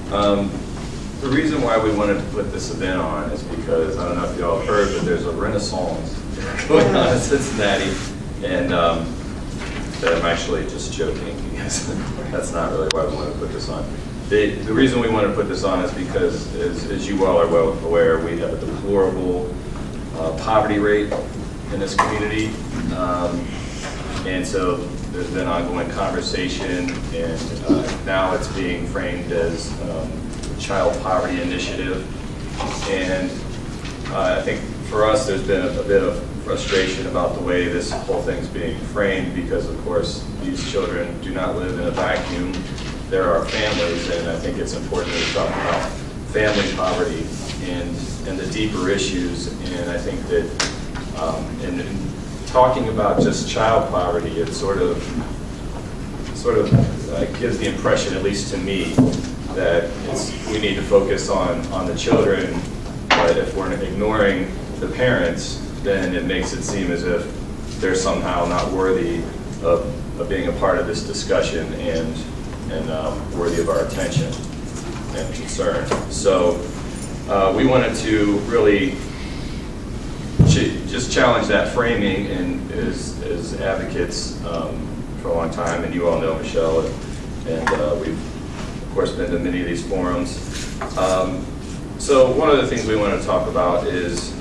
The reason why we wanted to put this event on is because, I don't know if you all heard, but there's a renaissance going on in Cincinnati, and I'm actually just joking because that's not really why we want to put this on. The reason we want to put this on is because, as you all are well aware, we have a deplorable poverty rate in this community, and so there's been ongoing conversation, and now it's being framed as Child Poverty Initiative. And I think for us there's been a bit of frustration about the way this whole thing's being framed, because of course these children do not live in a vacuum. There are families, and I think it's important to talk about family poverty and the deeper issues. And I think that in talking about just child poverty, it sort of gives the impression, at least to me, that we need to focus on the children, but if we're ignoring the parents, then it makes it seem as if they're somehow not worthy of being a part of this discussion and worthy of our attention and concern. So we wanted to really just challenge that framing, and as advocates for a long time, and you all know Michelle, and we've of course been to many of these forums. So one of the things we want to talk about is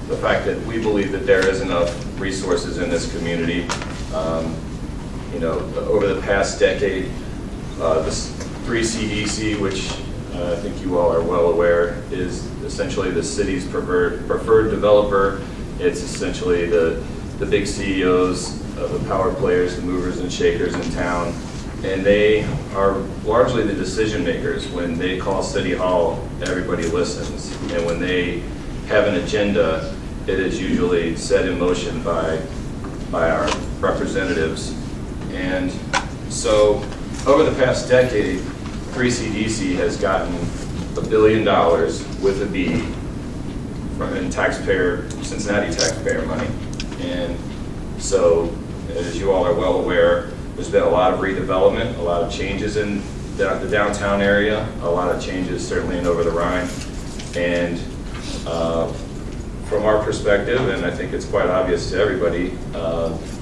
the fact that we believe that there is enough resources in this community. You know, over the past decade, this 3CDC, which I think you all are well aware, is essentially the city's preferred developer. It's essentially the big CEOs of the power players, the movers and shakers in town. And they are largely the decision makers. When they call City Hall, everybody listens. And when they have an agenda, it is usually set in motion by our representatives. And so over the past decade, 3CDC has gotten $1 billion with a B from Cincinnati taxpayer money. And so, as you all are well aware, there's been a lot of redevelopment, a lot of changes in the downtown area, a lot of changes certainly in over the Rhine. And from our perspective, and I think it's quite obvious to everybody,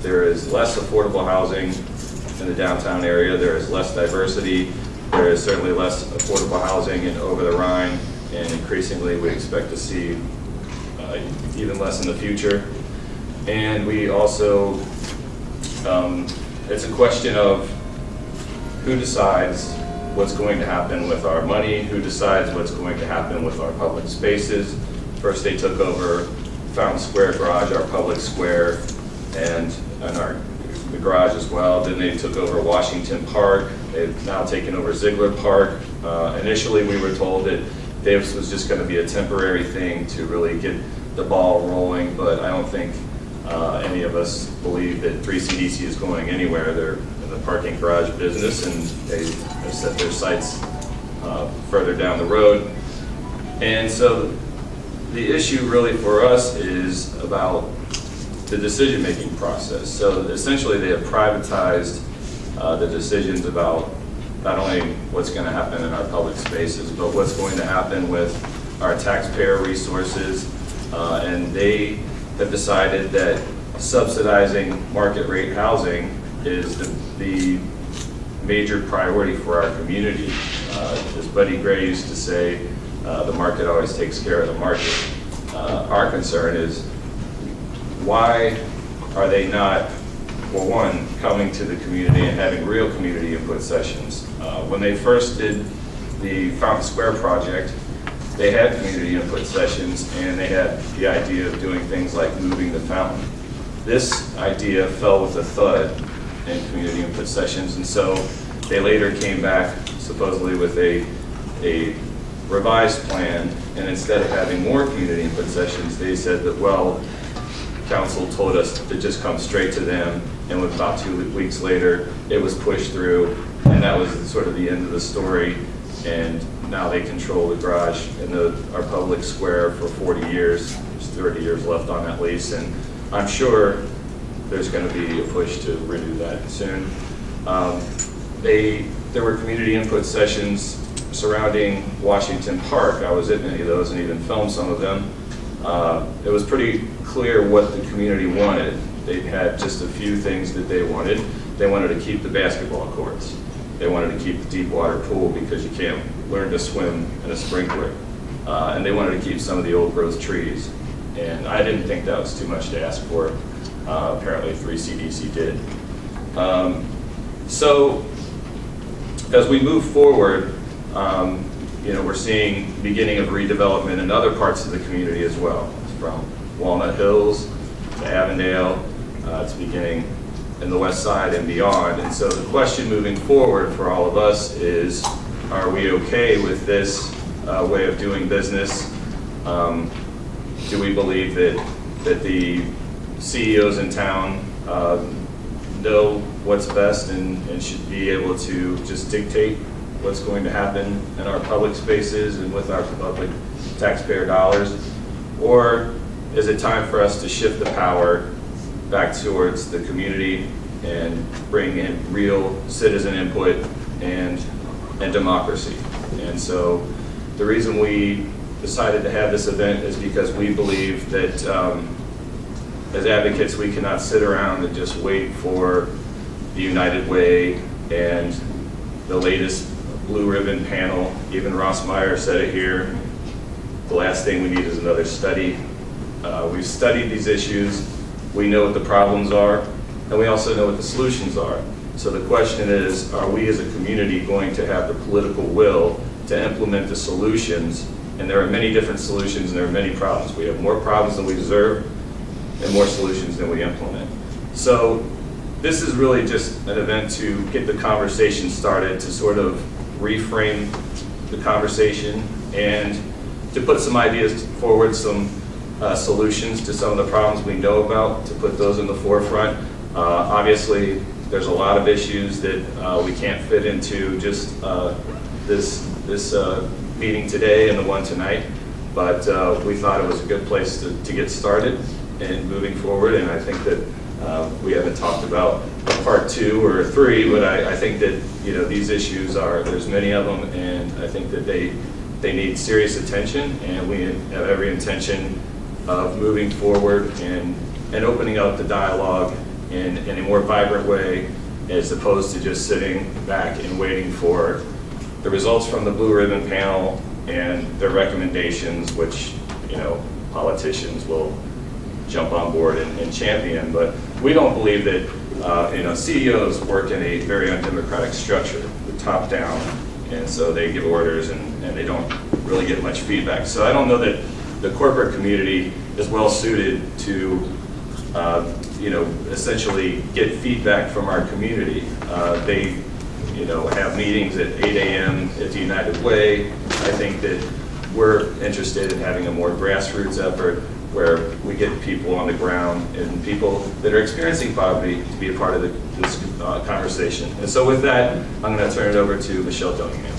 there is less affordable housing in the downtown area, there is less diversity, there is certainly less affordable housing in over the Rhine, and increasingly we expect to see even less in the future. And we also, it's a question of who decides what's going to happen with our money, who decides what's going to happen with our public spaces. First they took over Fountain Square Garage, our public square, and the garage as well. Then they took over Washington Park. They've now taken over Ziegler Park. Initially we were told that this was just going to be a temporary thing to really get the ball rolling, but I don't think any of us believe that 3CDC is going anywhere. They're in the parking garage business, and they set their sights further down the road. And so the issue really for us is about the decision-making process. So essentially they have privatized the decisions about not only what's going to happen in our public spaces, but what's going to happen with our taxpayer resources. And they have decided that subsidizing market rate housing is the major priority for our community. As Buddy Gray used to say, the market always takes care of the market. Our concern is, why are they not, well, one, coming to the community and having real community input sessions? When they first did the Fountain Square project, they had community input sessions, and they had the idea of doing things like moving the fountain. This idea fell with a thud in community input sessions, and so they later came back supposedly with a revised plan, and instead of having more community input sessions, they said that, well, council told us to just come straight to them, and about 2 weeks later, it was pushed through, and that was sort of the end of the story. And now they control the garage in our public square for 40 years. There's 30 years left on that lease, and I'm sure there's going to be a push to renew that soon. They there were community input sessions surrounding Washington Park. I was at many of those and even filmed some of them. It was pretty clear what the community wanted. They had just a few things that they wanted. They wanted to keep the basketball courts. They wanted to keep the deep water pool because you can't learn to swim in a sprinkler. And they wanted to keep some of the old growth trees. And I didn't think that was too much to ask for. Apparently 3CDC did. So as we move forward, we're seeing beginning of redevelopment in other parts of the community as well, from Walnut Hills to Avondale. It's beginning in the west side and beyond. And so the question moving forward for all of us is, are we okay with this way of doing business? Do we believe that the CEOs in town know what's best and should be able to just dictate what's going to happen in our public spaces and with our public taxpayer dollars? Or is it time for us to shift the power back towards the community and bring in real citizen input and democracy? And so the reason we decided to have this event is because we believe that as advocates we cannot sit around and just wait for the United Way and the latest blue ribbon panel. Even Ross Meyer said it here. The last thing we need is another study. We've studied these issues. We know what the problems are, and we also know what the solutions are. So the question is, are we as a community going to have the political will to implement the solutions? And there are many different solutions and there are many problems. We have more problems than we deserve and more solutions than we implement. So this is really just an event to get the conversation started, to sort of reframe the conversation and to put some ideas forward, some solutions to some of the problems we know about, to put those in the forefront. Obviously, there's a lot of issues that we can't fit into just this meeting today and the one tonight, but we thought it was a good place to get started and moving forward. And I think that we haven't talked about part 2 or 3, but I think that these issues there's many of them, and I think that they need serious attention, and we have every intention of moving forward and opening up the dialogue in a more vibrant way, as opposed to just sitting back and waiting for the results from the Blue Ribbon panel and their recommendations, which politicians will jump on board and champion. But we don't believe that CEOs work in a very undemocratic structure, the top down, and so they give orders and they don't really get much feedback. So I don't know that the corporate community is well suited to essentially get feedback from our community. They have meetings at 8 a.m. at the United Way. I think that we're interested in having a more grassroots effort where we get people on the ground and people that are experiencing poverty to be a part of this conversation. And so with that, I'm going to turn it over to Michelle Dillingham.